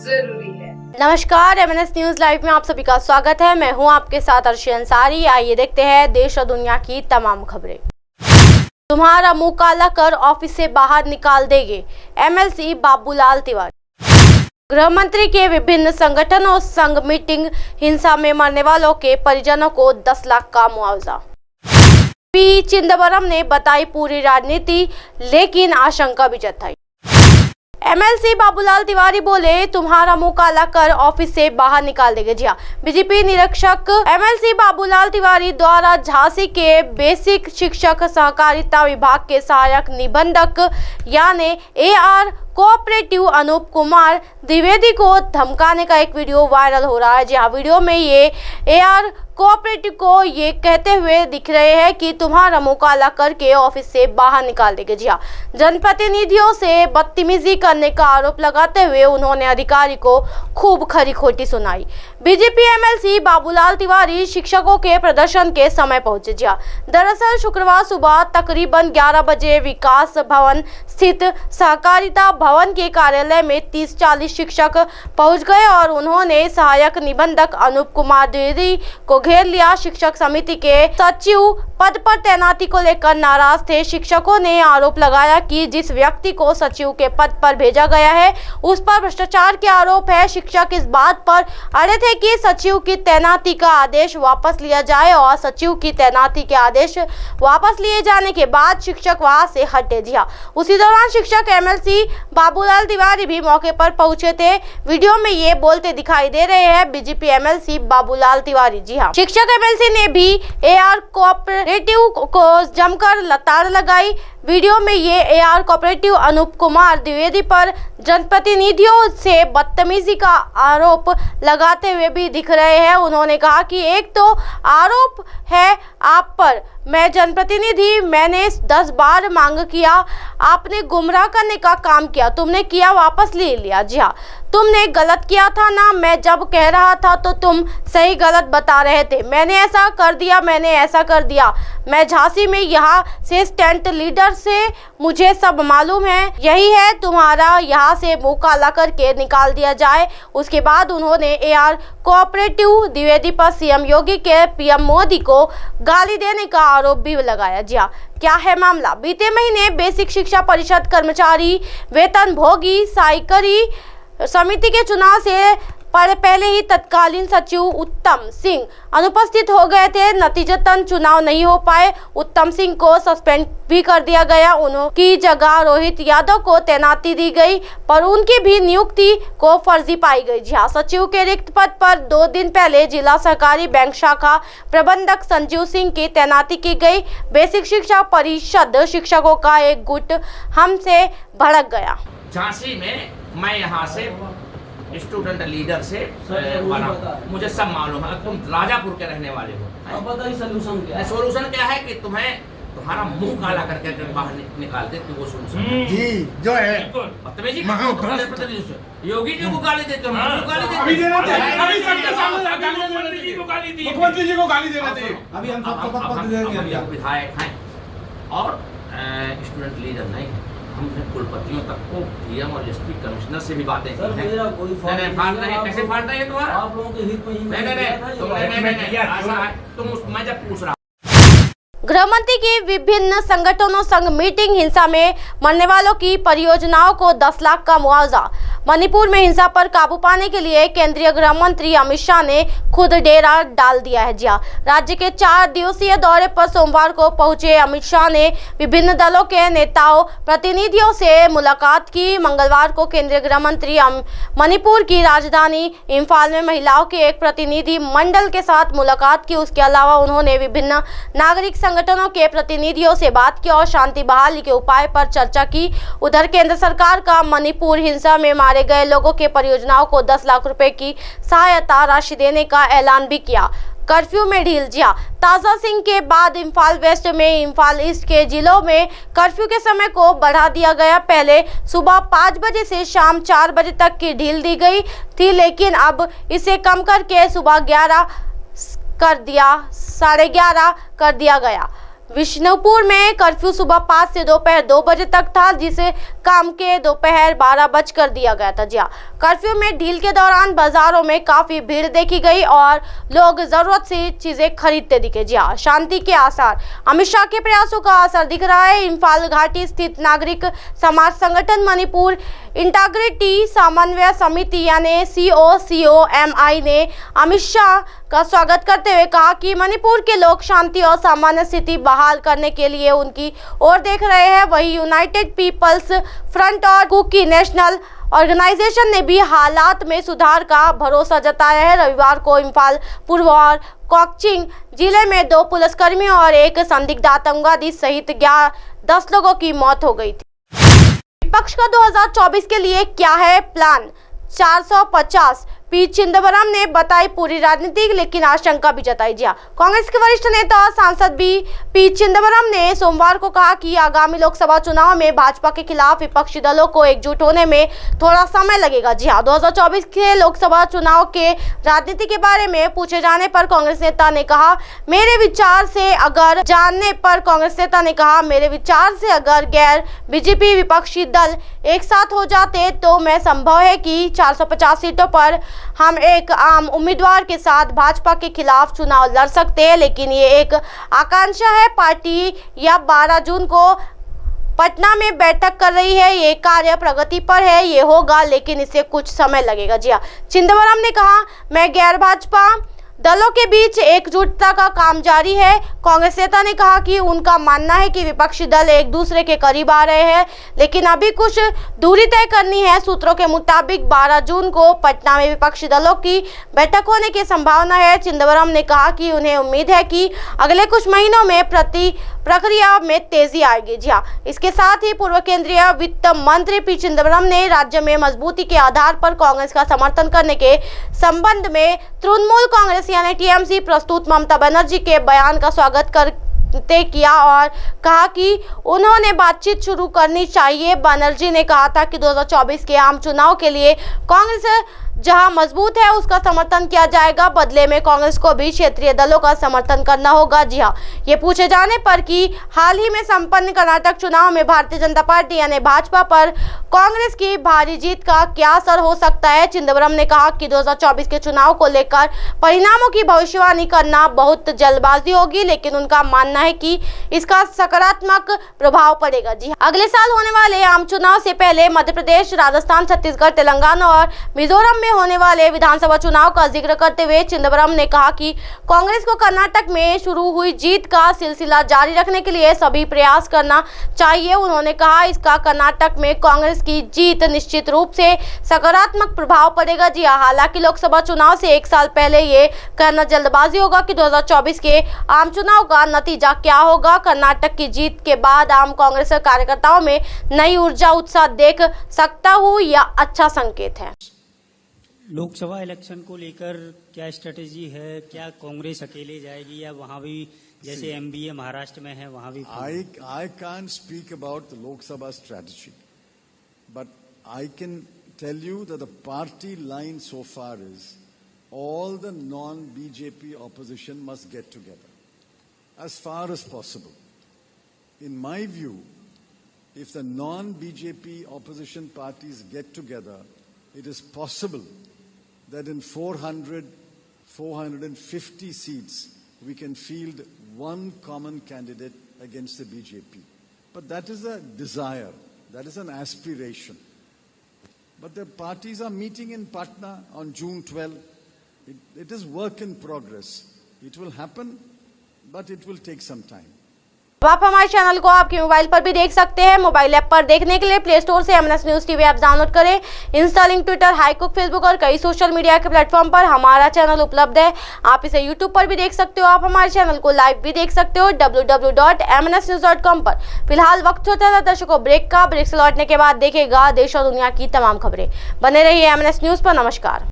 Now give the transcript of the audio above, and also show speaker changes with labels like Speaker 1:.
Speaker 1: जरूरी है।
Speaker 2: नमस्कार, MNS न्यूज लाइव में आप सभी का स्वागत है। मैं हूं आपके साथ अर्शी अंसारी। आइए देखते हैं देश और दुनिया की तमाम खबरें। तुम्हारा मुंह काला कर ऑफिस से बाहर निकाल देंगे, MLC बाबूलाल तिवारी। गृह मंत्री के विभिन्न संगठनों संग मीटिंग, हिंसा में मरने वालों के परिजनों को 10 लाख का मुआवजा। पी चिदंबरम ने बताई पूरी राजनीति, लेकिन आशंका भी जताई। MLC बाबूलाल तिवारी बोले, तुम्हारा मुंह काला कर ऑफिस से बाहर निकाल देंगे। जी हाँ, बीजेपी निरीक्षक MLC बाबूलाल तिवारी द्वारा झांसी के बेसिक शिक्षक सहकारिता विभाग के सहायक निबंधक यानी AR कोऑपरेटिव अनूप कुमार द्विवेदी को धमकाने का एक वीडियो वायरल हो रहा है। जी हाँ, वीडियो में ये AR कोऑपरेटिव को ये कहते हुए दिख रहे हैं कि तुम्हारा मुंह काला करके ऑफिस से बाहर निकाल देंगे। जी हाँ, जनप्रतिनिधियों से बदतमीजी करने का आरोप लगाते हुए उन्होंने अधिकारी को खूब खरी खोटी सुनाई। बीजेपी MLC बाबूलाल तिवारी शिक्षकों के प्रदर्शन के समय पहुंचे। जी हाँ, दरअसल शुक्रवार सुबह तकरीबन 11 बजे विकास भवन स्थित सहकारिता भवन के कार्यालय में 30-40 शिक्षक पहुंच गए और उन्होंने सहायक निबंधक अनूप कुमार द्विवेदी को घेर लिया। शिक्षक समिति के सचिव पद पर तैनाती को लेकर नाराज थे। शिक्षकों ने आरोप लगाया कि जिस व्यक्ति को सचिव के पद पर भेजा गया है उस पर भ्रष्टाचार के आरोप है। शिक्षक इस बात पर अड़े थे कि सचिव की तैनाती का आदेश वापस लिया जाए और सचिव की तैनाती के आदेश वापस लिए जाने के बाद शिक्षक वहां से हटे। जी हाँ, उसी दौरान शिक्षक MLC बाबूलाल तिवारी भी मौके पर पहुंचे थे। वीडियो में ये बोलते दिखाई दे रहे हैं बीजेपी MLC बाबूलाल तिवारी। जी हाँ, शिक्षक MLC ने भी AR कोऑपरेटिव को जमकर लताड़ लगाई। वीडियो में ये AR कोऑपरेटिव अनूप कुमार द्विवेदी पर जनप्रतिनिधियों से बदतमीजी का आरोप लगाते हुए भी दिख रहे हैं। उन्होंने कहा कि एक तो आरोप है आप पर, मैं जनप्रतिनिधि, मैंने 10 बार मांग किया, आपने गुमराह करने का काम किया, तुमने किया, वापस ले लिया। जी हाँ, तुमने गलत किया था ना, मैं जब कह रहा था तो तुम सही गलत बता रहे थे, मैंने ऐसा कर दिया, मैंने ऐसा कर दिया, मैं झांसी में यहाँ से स्टैंड लीडर से मुझे सब मालूम है, यही है तुम्हारा, यहाँ से मुंह काला करके निकाल दिया जाए। उसके बाद उन्होंने AR कोऑपरेटिव द्विवेदी पर CM योगी के PM मोदी को गाली देने का आरोप भी लगाया। जी हाँ, क्या है मामला? बीते महीने बेसिक शिक्षा परिषद कर्मचारी वेतन भोगी साइकरी समिति के चुनाव से पहले ही तत्कालीन सचिव उत्तम सिंह अनुपस्थित हो गए थे। नतीजतन चुनाव नहीं हो पाए। उत्तम सिंह को सस्पेंड भी कर दिया गया। उनकी जगह रोहित यादव को तैनाती दी गई, पर उनकी भी नियुक्ति को फर्जी पाई गई। जी हाँ, सचिव के रिक्त पद पर 2 दिन पहले जिला सहकारी बैंक शाखा प्रबंधक संजीव सिंह की तैनाती की गई। बेसिक शिक्षा परिषद शिक्षकों का एक गुट हमसे भड़क गया।
Speaker 3: झांसी में मैं यहाँ से स्टूडेंट लीडर से बना, मुझे सब मालूम है। तुम राजापुर के रहने वाले हो।
Speaker 4: अब बताइए सोल्यूशन क्या है?
Speaker 3: सोल्यूशन क्या है कि तुम्हारा मुंह काला करके बाहर निकाल दे, तो वो सोल्यूशन
Speaker 5: जी जो है।
Speaker 3: बदतमीजी योगी जी को गाली देते हो, गाली देते
Speaker 5: अभी देना चाहिए, अभी सबके सामने मुख्यमंत्री जी को गाली दी, मुख्यमंत्री जी को गाली देना चाहिए। अभी हम सबको पद देंगे,
Speaker 3: विधायक हैं और स्टूडेंट लीडर नहीं है। हमने कुलपतियों तक को DM और SP कमिश्नर से भी बातें की हैं। नहीं फाड़ रहे हैं, कैसे फाड़ रहे हैं तुम्हारा?
Speaker 4: आप लोगों के हित में ही
Speaker 3: नहीं, तुम मैं जब पूछ रहा।
Speaker 2: गृह मंत्री की विभिन्न संगठनों संग मीटिंग, हिंसा में मरने वालों की परियोजनाओं को 10 लाख का मुआवजा। मणिपुर में हिंसा पर काबू पाने के लिए केंद्रीय गृह मंत्री अमित शाह ने खुद डेरा डाल दिया है। जी हाँ, राज्य के 4 दिवसीय दौरे पर सोमवार को पहुंचे अमित शाह ने विभिन्न दलों के नेताओं प्रतिनिधियों से मुलाकात की। मंगलवार को केंद्रीय गृह मंत्री मणिपुर की राजधानी इम्फाल में महिलाओं के एक प्रतिनिधि मंडल के साथ मुलाकात की। उसके अलावा उन्होंने विभिन्न नागरिक संगठनों के प्रतिनिधियों से बात की और शांति बहाली के उपाय पर चर्चा की। उधर केंद्र सरकार का मणिपुर हिंसा में मारे गए लोगों के परियोजनाओं को 10 लाख रुपए की सहायता राशि देने का ऐलान भी किया। कर्फ्यू में ढील। जी हाँ, ताजा सिंह के बाद इम्फाल वेस्ट में इम्फाल ईस्ट के जिलों में कर्फ्यू के समय को बढ़ा दिया गया। पहले सुबह 5 बजे से शाम 4 बजे तक की ढील दी गई थी, लेकिन अब इसे कम करके सुबह 11 कर दिया, 11:30 कर दिया गया। विष्णुपुर में कर्फ्यू सुबह 5 से दोपहर 2 बजे तक था, जिसे काम के दोपहर 12 बज कर दिया गया था। जी हाँ, कर्फ्यू में ढील के दौरान बाजारों में काफी भीड़ देखी गई और लोग जरूरत से चीजें खरीदते दिखे। जी हाँ, शांति के आसार, अमित शाह के प्रयासों का असर दिख रहा है। इम्फाल घाटी स्थित नागरिक समाज संगठन मणिपुर इंटीग्रिटी समन्वय समिति यानी COCOMI ने अमित शाह का स्वागत करते हुए कहा कि मणिपुर के लोग शांति और सामान्य स्थिति बहाल करने के लिए उनकी ओर देख रहे हैं। वहीं यूनाइटेड पीपल्स फ्रंट और कुकी नेशनल ऑर्गेनाइजेशन ने भी हालात में सुधार का भरोसा जताया है। रविवार को इम्फाल पूर्व और कोकचिंग जिले में 2 पुलिसकर्मियों और एक संदिग्ध आतंकवादी सहित 10 लोगों की मौत हो गई थी। विपक्ष का 2024 के लिए क्या है प्लान? 450 पी चिदंबरम ने बताई पूरी राजनीति, लेकिन आशंका भी जताई। जी, कांग्रेस के वरिष्ठ नेता और सांसद पी चिदंबरम ने सोमवार को कहा कि आगामी लोकसभा चुनाव में भाजपा के खिलाफ विपक्षी दलों को एकजुट होने में थोड़ा समय लगेगा। जी हाँ, 2024 के लोकसभा चुनाव के राजनीति के बारे में पूछे जाने पर कांग्रेस नेता ने कहा, मेरे विचार से अगर गैर बीजेपी विपक्षी दल एक साथ हो जाते तो मैं संभव है कि 450 सीटों पर हम एक आम उम्मीदवार के साथ भाजपा के खिलाफ चुनाव लड़ सकते हैं, लेकिन ये एक आकांक्षा है। पार्टी या 12 जून को पटना में बैठक कर रही है, ये कार्य प्रगति पर है, ये होगा, लेकिन इसे कुछ समय लगेगा। जी हाँ, चिदंबरम ने कहा, मैं गैर भाजपा दलों के बीच एकजुटता का काम जारी है। कांग्रेस नेता ने कहा कि उनका मानना है कि विपक्षी दल एक दूसरे के करीब आ रहे हैं, लेकिन अभी कुछ दूरी तय करनी है। सूत्रों के मुताबिक 12 जून को पटना में विपक्षी दलों की बैठक होने की संभावना है। चिदंबरम ने कहा कि उन्हें उम्मीद है कि अगले कुछ महीनों में प्रक्रिया में तेजी आएगी। जी हाँ, इसके साथ ही पूर्व केंद्रीय वित्त मंत्री पी चिदंबरम ने राज्य में मजबूती के आधार पर कांग्रेस का समर्थन करने के संबंध में तृणमूल कांग्रेस यानी TMC प्रस्तुत ममता बनर्जी के बयान का स्वागत करते किया और कहा कि उन्होंने बातचीत शुरू करनी चाहिए। बनर्जी ने कहा था कि 2024 के आम चुनाव के लिए कांग्रेस जहां मजबूत है उसका समर्थन किया जाएगा, बदले में कांग्रेस को भी क्षेत्रीय दलों का समर्थन करना होगा। जी हां, ये पूछे जाने पर कि हाल ही में संपन्न कर्नाटक चुनाव में भारतीय जनता पार्टी यानी भाजपा पर कांग्रेस की भारी जीत का क्या असर हो सकता है, चिदंबरम ने कहा कि 2024 के चुनाव को लेकर परिणामों की भविष्यवाणी करना बहुत जल्दबाजी होगी, लेकिन उनका मानना है कि इसका सकारात्मक प्रभाव पड़ेगा। जी, अगले साल होने वाले आम चुनाव से पहले मध्य प्रदेश, राजस्थान, छत्तीसगढ़, तेलंगाना और मिजोरम में होने वाले विधानसभा चुनाव का जिक्र करते हुए चिदंबरम ने कहा कि कांग्रेस को कर्नाटक में शुरू हुई जीत का सिलसिला जारी रखने के लिए सभी प्रयास करना चाहिए। उन्होंने कहा, इसका कर्नाटक में कांग्रेस की जीत निश्चित रूप से सकारात्मक प्रभाव पड़ेगा। जी हालांकि लोकसभा चुनाव से 1 साल पहले ये कहना जल्दबाजी होगा कि 2024 के आम चुनाव का नतीजा क्या होगा। कर्नाटक की जीत के बाद आम कांग्रेस कार्यकर्ताओं में नई ऊर्जा, उत्साह देख सकता हूँ, यह अच्छा संकेत है।
Speaker 1: लोकसभा इलेक्शन को लेकर क्या स्ट्रेटेजी है? क्या कांग्रेस अकेले जाएगी या वहां भी जैसे MBA महाराष्ट्र में है वहां भी?
Speaker 6: I can't speak about the Lok Sabha strategy, but I can tell you that the party line so far is all the non-BJP opposition must get together as far as possible. In my view, if the non-BJP opposition parties get together, it is possible that in 450 seats, we can field one common candidate against the BJP. But that is a desire, that is an aspiration. But the parties are meeting in Patna on June 12. It is work in progress. It will happen, but it will take some time.
Speaker 2: अब आप हमारे channel को आपके mobile पर भी देख सकते हैं। मोबाइल ऐप पर देखने के लिए प्ले स्टोर से MNS news TV app download करें। इंस्टा, लिंक, ट्विटर, हाईकुक, फेसबुक और कई सोशल मीडिया के प्लेटफॉर्म पर हमारा चैनल उपलब्ध है। आप इसे यूट्यूब पर भी देख सकते हो। आप हमारे चैनल को लाइव भी देख सकते हो www.mnsnews.com पर। फिलहाल वक्त होता है दर्शकों ब्रेक का। ब्रेक से लौटने के बाद देखेगा देश और दुनिया की तमाम खबरें। बने रहिए MNS न्यूज पर। नमस्कार।